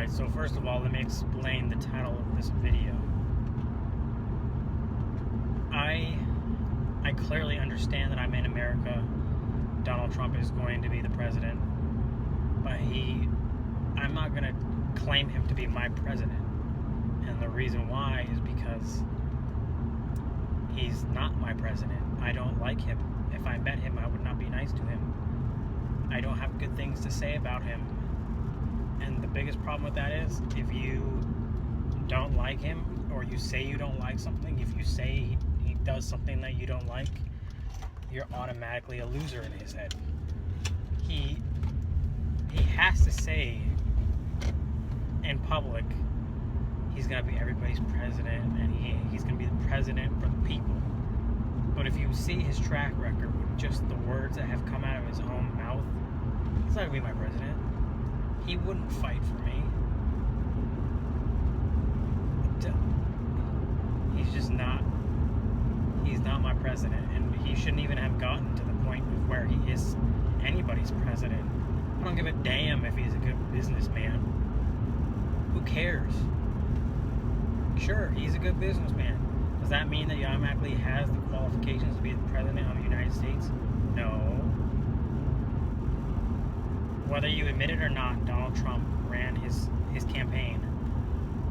Alright, so first of all, let me explain the title of this video. I clearly understand that I'm in America. Donald Trump is going to be the president. But I'm not going to claim him to be my president. And the reason why is because he's not my president. I don't like him. If I met him, I would not be nice to him. I don't have good things to say about him. And the biggest problem with that is, if you don't like him, or you say you don't like something, if you say he does something that you don't like, you're automatically a loser in his head. He has to say in public he's going to be everybody's president, and he's going to be the president for the people. But if you see his track record with just the words that have come out of his own mouth, he's not going to be my president. He wouldn't fight for me. He's not my president, and he shouldn't even have gotten to the point of where he is anybody's president. I don't give a damn if he's a good businessman. Who cares? Sure, he's a good businessman. Does that mean that he automatically has the qualifications to be the president of the United States? No. Whether you admit it or not, Donald Trump ran his campaign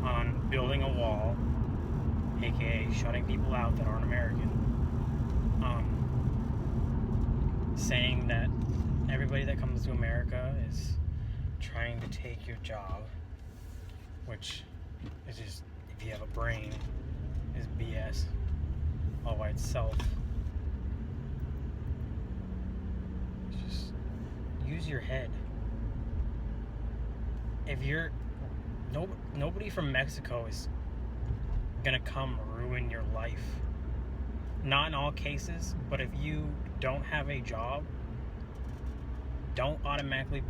on building a wall, aka shutting people out that aren't American, saying that everybody that comes to America is trying to take your job, which is just, if you have a brain, is BS all by itself. Just use your head. If you're nobody from Mexico is gonna come ruin your life. Not in all cases, but if you don't have a job, don't automatically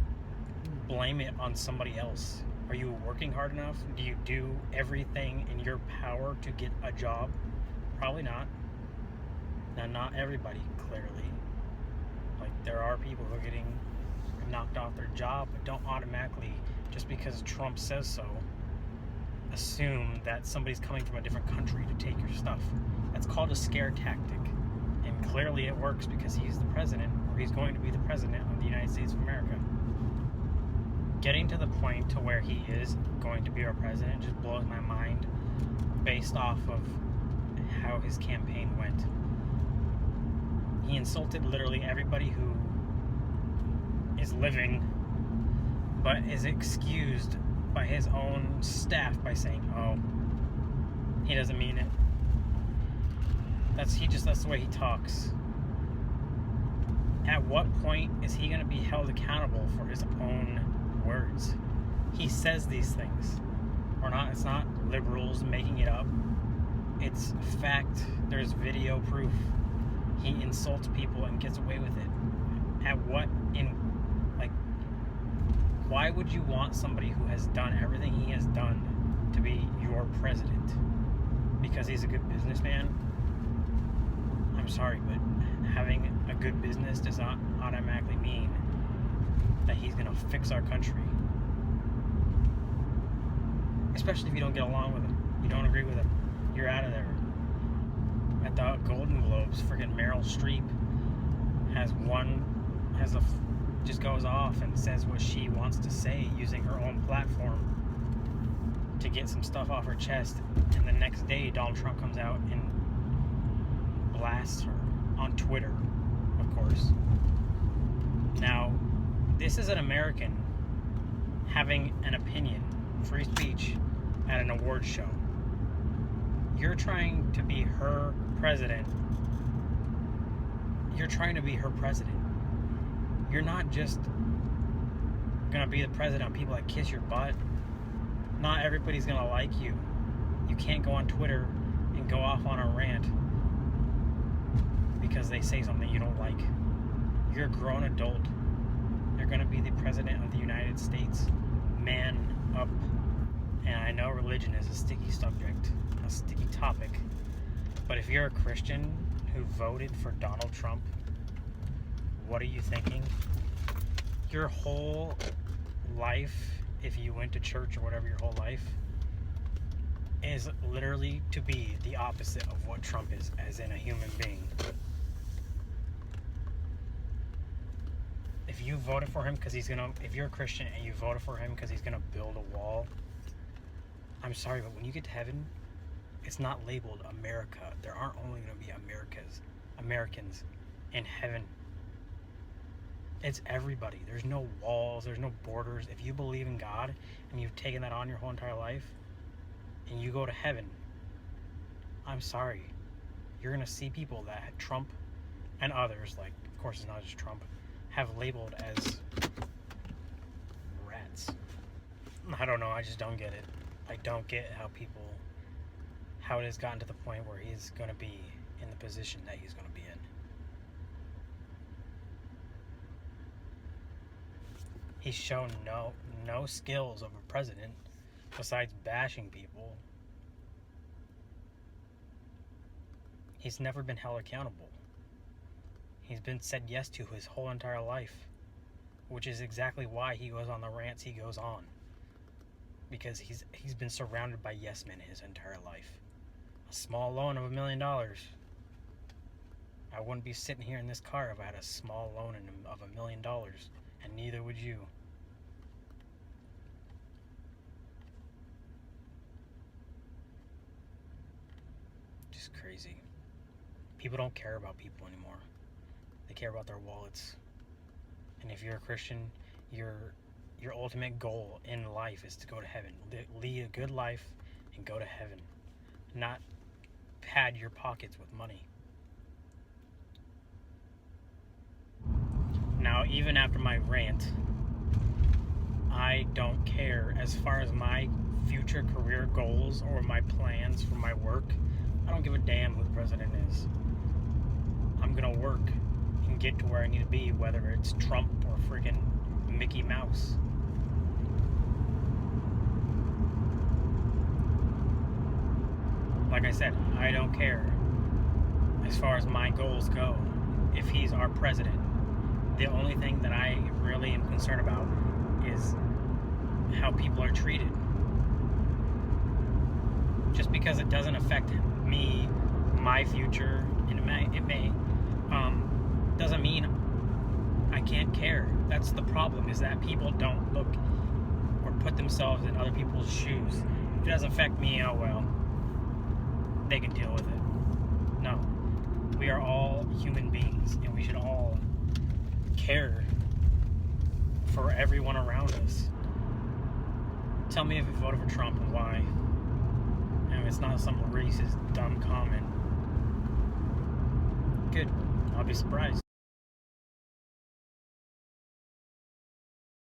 blame it on somebody else. Are you working hard enough? Do you do everything in your power to get a job? Probably not. Now, not everybody, clearly. Like, there are people who are getting knocked off their job, but don't automatically, just because Trump says so, assume that somebody's coming from a different country to take your stuff. That's called a scare tactic. And clearly it works because he's the president, or he's going to be the president of the United States of America. Getting to the point to where he is going to be our president just blows my mind, based off of how his campaign went. He insulted literally everybody who is living, but is excused by his own staff by saying, oh, he doesn't mean it. That's the way he talks. At what point is he going to be held accountable for his own words? He says these things. It's not liberals making it up. It's fact. There's video proof. He insults people and gets away with it. Why would you want somebody who has done everything he has done to be your president? Because he's a good businessman? I'm sorry, but having a good business does not automatically mean that he's going to fix our country. Especially if you don't get along with him. You don't agree with him. You're out of there. At the Golden Globes, freaking Meryl Streep just goes off and says what she wants to say using her own platform to get some stuff off her chest. And the next day, Donald Trump comes out and blasts her on Twitter, of course. Now, this is an American having an opinion, free speech, at an award show. You're trying to be her president. You're trying to be her president. You're not just gonna be the president of people that kiss your butt. Not everybody's gonna like you. You can't go on Twitter and go off on a rant because they say something you don't like. You're a grown adult. You're gonna be the president of the United States. Man up. And I know religion is a sticky subject, a sticky topic, but if you're a Christian who voted for Donald Trump, what are you thinking? Your whole life if you went to church or whatever your whole life, is literally to be the opposite of what Trump is, as in a human being. If you voted for him because he's gonna, if you're a Christian and you voted for him because he's gonna build a wall, I'm sorry, but when you get to heaven, it's not labeled America. There aren't only gonna be Americans in heaven. It's everybody. There's no walls, there's no borders. If you believe in God and you've taken that on your whole entire life and you go to heaven, I'm sorry, you're gonna see people that Trump and others, like, of course it's not just Trump, have labeled as rats. I don't know, I just don't get it. I don't get how it has gotten to the point where he's gonna be in the position that he's gonna be in. He's shown no skills of a president besides bashing people. He's never been held accountable. He's been said yes to his whole entire life, which is exactly why he goes on the rants he goes on. Because he's been surrounded by yes men his entire life. A small loan of $1 million. I wouldn't be sitting here in this car if I had a small loan of $1 million, and neither would you. Just crazy. People don't care about people anymore. They care about their wallets. And if you're a Christian, your ultimate goal in life is to go to heaven. Lead a good life and go to heaven. Not pad your pockets with money. Now, even after my rant, I don't care as far as my future career goals or my plans for my work. I don't give a damn who the president is. I'm gonna work and get to where I need to be, whether it's Trump or freaking Mickey Mouse. Like I said, I don't care as far as my goals go if he's our president. The only thing that I really am concerned about is how people are treated. Just because it doesn't affect me, my future, and it may doesn't mean I can't care. That's the problem, is that people don't look or put themselves in other people's shoes. If it doesn't affect me, oh well, they can deal with it. No, we are all human beings, and we should all care for everyone around us. Tell me if you voted for Trump and why. And it's not some racist, dumb comment. Good. I'll be surprised.